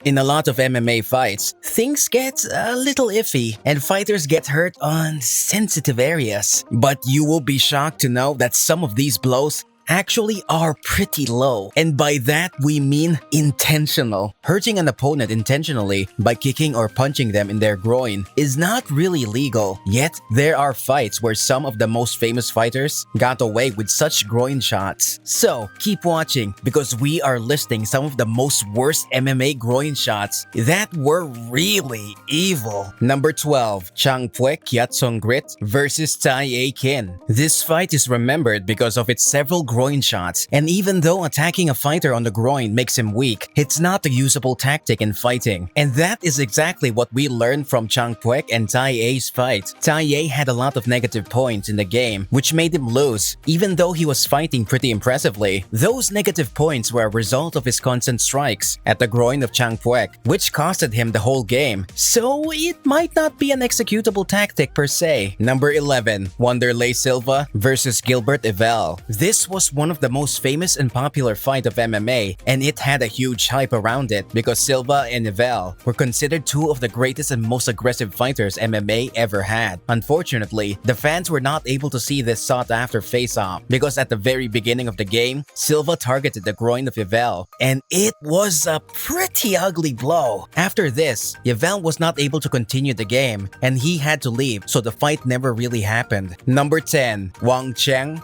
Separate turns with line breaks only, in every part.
In a lot of MMA fights, things get a little iffy and fighters get hurt on sensitive areas. But you will be shocked to know that some of these blows actually are pretty low. And by that, we mean intentional. Hurting an opponent intentionally by kicking or punching them in their groin is not really legal. Yet, there are fights where some of the most famous fighters got away with such groin shots. So, keep watching because we are listing some of the most worst MMA groin shots that were really evil. Number 12. Qiang Grit versus Tai Kin. This fight is remembered because of its several groin shots, and even though attacking a fighter on the groin makes him weak, it's not a usable tactic in fighting. And that is exactly what we learned from Qiang and Tai A's fight. Tai A had a lot of negative points in the game, which made him lose, even though he was fighting pretty impressively. Those negative points were a result of his constant strikes at the groin of Qiang which costed him the whole game. So it might not be an executable tactic per se. Number 11. Wanderlei Silva versus Gilbert Yvel. This was one of the most famous and popular fight of MMA, and it had a huge hype around it because Silva and Yvel were considered two of the greatest and most aggressive fighters MMA ever had. Unfortunately, the fans were not able to see this sought-after face-off because at the very beginning of the game, Silva targeted the groin of Yvel, and it was a pretty ugly blow. After this, Yvel was not able to continue the game, and he had to leave, so the fight never really happened. Number 10. Wang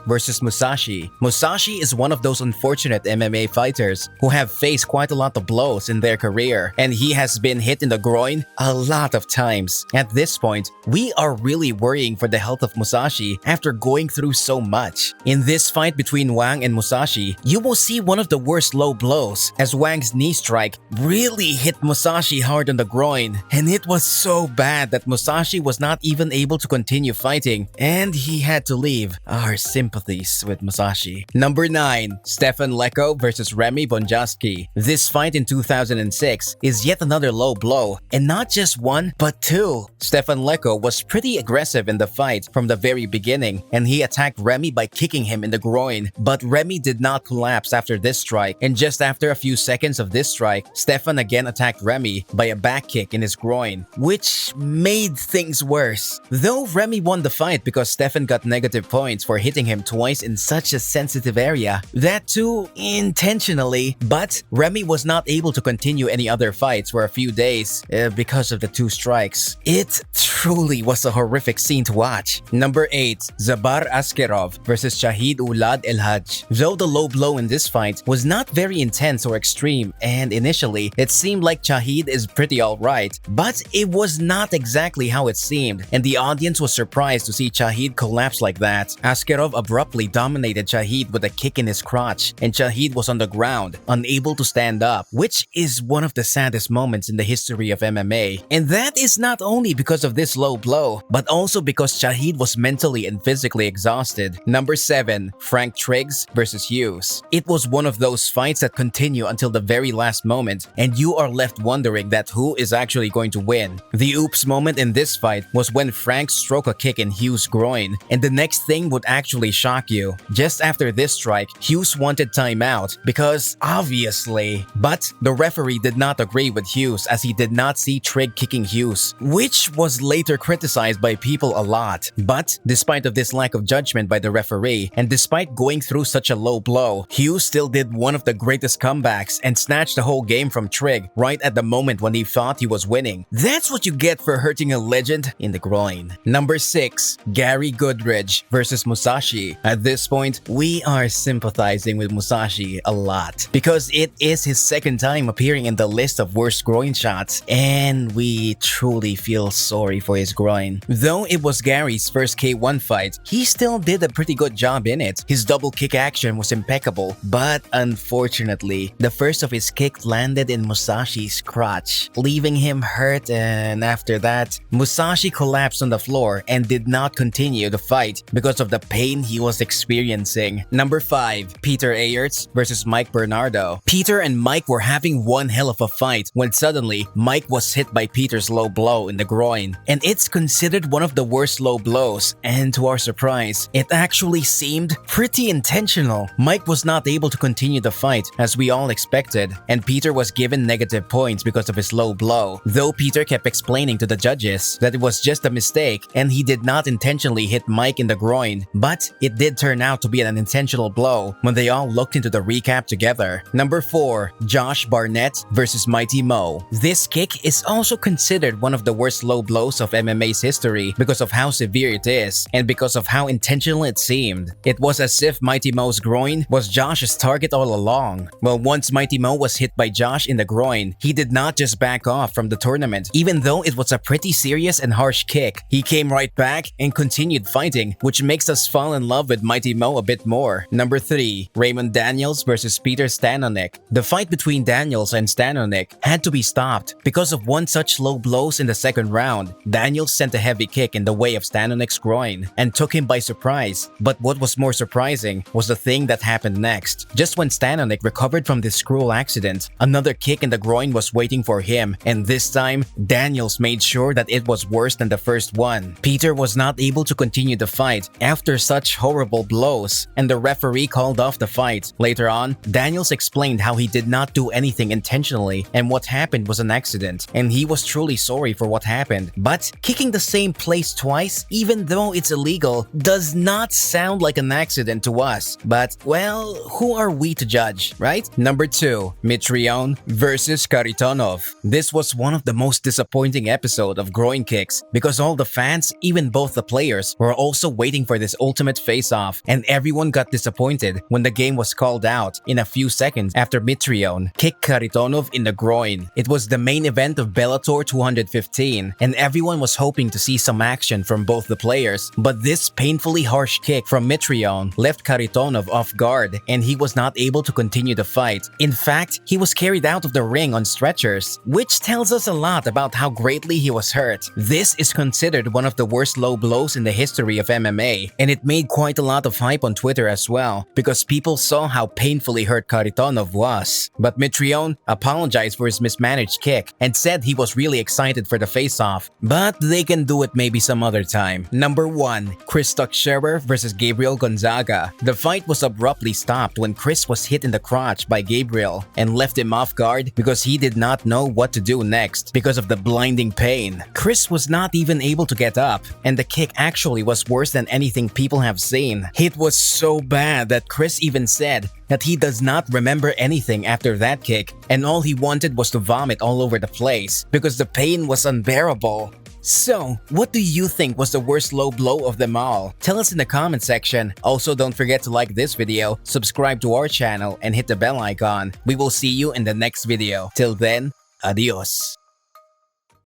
versus Musashi. Musashi is one of those unfortunate MMA fighters who have faced quite a lot of blows in their career, and he has been hit in the groin a lot of times. At this point, we are really worrying for the health of Musashi after going through so much. In this fight between Wang and Musashi, you will see one of the worst low blows as Wang's knee strike really hit Musashi hard on the groin, and it was so bad that Musashi was not even able to continue fighting, and he had to leave. Our sympathies with Musashi. Number 9. Stefan Leko versus Remy Bonjasky. This fight in 2006 is yet another low blow, and not just one, but two. Stefan Leko was pretty aggressive in the fight from the very beginning, and he attacked Remy by kicking him in the groin. But Remy did not collapse after this strike, and just after a few seconds of this strike, Stefan again attacked Remy by a back kick in his groin, which made things worse. Though Remy won the fight because Stefan got negative points for hitting him twice in such a sensitive area, that too intentionally, but Remy was not able to continue any other fights for a few days because of the two strikes. It truly was a horrific scene to watch. Number 8. Dzhabar Askerov versus Chahid Oulad Hadj. Though the low blow in this fight was not very intense or extreme, and initially it seemed like Chahid is pretty alright, but it was not exactly how it seemed, and the audience was surprised to see Chahid collapse like that. Askerov abruptly dominated Chahid with a kick in his crotch, and Chahid was on the ground, unable to stand up, which is one of the saddest moments in the history of MMA. And that is not only because of this low blow, but also because Chahid was mentally and physically exhausted. Number 7. Frank Trigg versus Hughes. It was one of those fights that continue until the very last moment, and you are left wondering that who is actually going to win. The oops moment in this fight was when Frank struck a kick in Hughes' groin, and the next thing would actually shock you. Just after this strike, Hughes wanted timeout because obviously, but the referee did not agree with Hughes as he did not see Trigg kicking Hughes, which was later criticized by people a lot. But despite of this lack of judgment by the referee, and despite going through such a low blow, Hughes still did one of the greatest comebacks and snatched the whole game from Trigg right at the moment when he thought he was winning. That's what you get for hurting a legend in the groin. Number 6. Gary Goodridge versus Musashi. At this point, we are sympathizing with Musashi a lot because it is his second time appearing in the list of worst groin shots, and we truly feel sorry for his groin. Though it was Gary's first K1 fight, he still did a pretty good job in it. His double kick action was impeccable, but unfortunately, the first of his kick landed in Musashi's crotch, leaving him hurt, and after that, Musashi collapsed on the floor and did not continue the fight because of the pain he was experiencing. Number 5. Peter Aerts versus Mike Bernardo. Peter and Mike were having one hell of a fight when suddenly Mike was hit by Peter's low blow in the groin. And it's considered one of the worst low blows, and to our surprise, it actually seemed pretty intentional. Mike was not able to continue the fight as we all expected, and Peter was given negative points because of his low blow, though Peter kept explaining to the judges that it was just a mistake and he did not intentionally hit Mike in the groin, but it did turn out to be an intentional blow when they all looked into the recap together. Number 4. Josh Barnett versus Mighty Mo. This kick is also considered one of the worst low blows of MMA's history because of how severe it is and because of how intentional it seemed. It was as if Mighty Mo's groin was Josh's target all along. Well, once Mighty Mo was hit by Josh in the groin, he did not just back off from the tournament, even though it was a pretty serious and harsh kick. He came right back and continued fighting, which makes us fall in love with Mighty Mo a bit more. Number 3. Raymond Daniels versus Peter Stanonik. The fight between Daniels and Stanonik had to be stopped because of one such low blows in the second round. Daniels sent a heavy kick in the way of Stanonik's groin and took him by surprise. But what was more surprising was the thing that happened next. Just when Stanonik recovered from this cruel accident, another kick in the groin was waiting for him, and this time, Daniels made sure that it was worse than the first one. Peter was not able to continue the fight after such horrible blows, and the referee called off the fight. Later on, Daniels explained how he did not do anything intentionally and what happened was an accident, and he was truly sorry for what happened. But kicking the same place twice, even though it's illegal, does not sound like an accident to us. But, well, who are we to judge, right? Number 2. Mitrione Vs Kharitonov. This was one of the most disappointing episodes of groin kicks because all the fans, even both the players, were also waiting for this ultimate face-off, and everyone got disappointed when the game was called out in a few seconds after Mitrione kicked Kharitonov in the groin. It was the main event of Bellator 215, and everyone was hoping to see some action from both the players, but this painfully harsh kick from Mitrione left Kharitonov off guard, and he was not able to continue the fight. In fact, he was carried out of the ring on stretchers, which tells us a lot about how greatly he was hurt. This is considered one of the worst low blows in the history of MMA, and it made quite a lot of hype on Twitter as well, because people saw how painfully hurt Kharitonov was. But Mitrione apologized for his mismanaged kick and said he was really excited for the face-off, but they can do it maybe some other time. Number 1. Chris Tuchscherer versus Gabriel Gonzaga. The fight was abruptly stopped when Chris was hit in the crotch by Gabriel and left him off guard because he did not know what to do next because of the blinding pain. Chris was not even able to get up, and the kick actually was worse than anything people have seen. It was so bad that Chris even said that he does not remember anything after that kick, and all he wanted was to vomit all over the place because the pain was unbearable. So, what do you think was the worst low blow of them all? Tell us in the comment section. Also, don't forget to like this video, subscribe to our channel, and hit the bell icon. We will see you in the next video. Till then, adios.